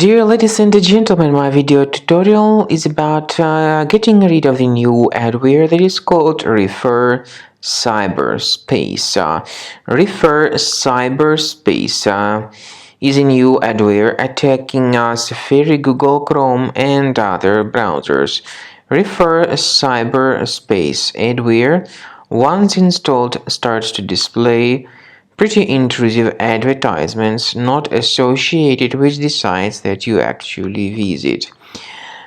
Dear ladies and gentlemen, my video tutorial is about getting rid of the new adware that is called ReferCyberspace. ReferCyberspace is a new adware attacking Safari, Google Chrome, and other browsers. ReferCyberspace adware, once installed, starts to display pretty intrusive advertisements not associated with the sites that you actually visit.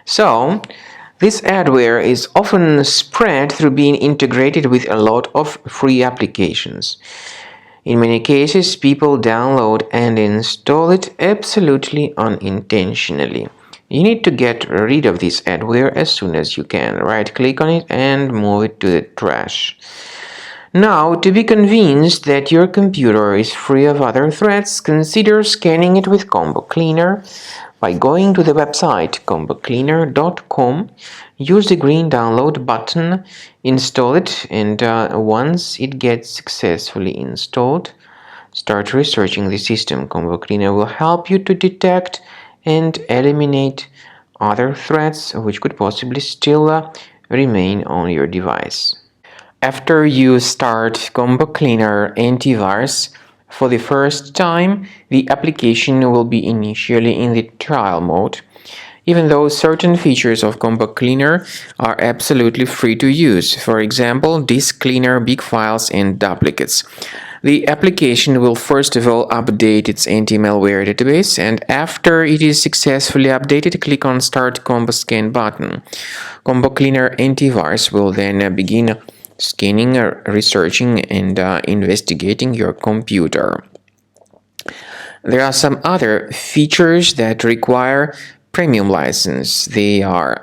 So, this adware is often spread through being integrated with a lot of free applications. In many cases, people download and install it absolutely unintentionally. You need to get rid of this adware as soon as you can. Right-click on it and move it to the trash. Now, to be convinced that your computer is free of other threats, consider scanning it with Combo Cleaner by going to the website combocleaner.com. Use the green download button, install it, and once it gets successfully installed, start researching the system. Combo Cleaner will help you to detect and eliminate other threats which could possibly still remain on your device. After you start Combo Cleaner Antivirus for the first time, the application will be initially in the trial mode, even though certain features of Combo Cleaner are absolutely free to use. For example, disk cleaner, big files, and duplicates. The application will first of all update its anti-malware database, and after it is successfully updated, click on Start Combo Scan button. Combo Cleaner Antivirus will then begin scanning, researching, and investigating your computer. There are some other features that require premium license. They are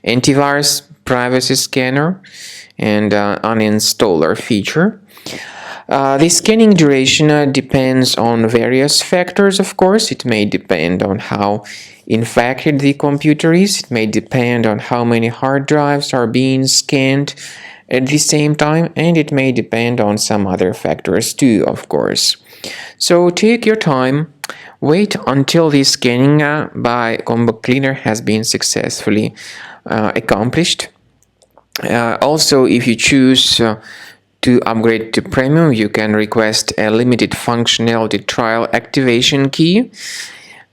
antivirus, privacy scanner, and uninstaller feature. The scanning duration depends on various factors, of course. It may depend on how infected the computer is. It may depend on how many hard drives are being scanned at the same time, and it may depend on some other factors too, of course. So take your time, wait until the scanning by Combo Cleaner has been successfully accomplished. Also, if you choose to upgrade to premium, you can request a limited functionality trial activation key.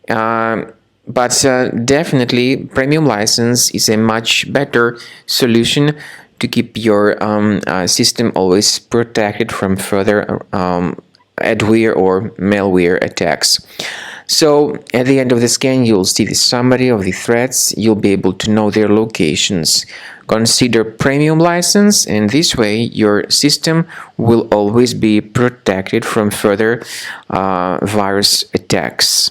But definitely premium license is a much better solution to keep your system always protected from further adware or malware attacks. So at the end of the scan, you'll see the summary of the threats. You'll be able to know their locations. Consider premium license, and this way your system will always be protected from further virus attacks.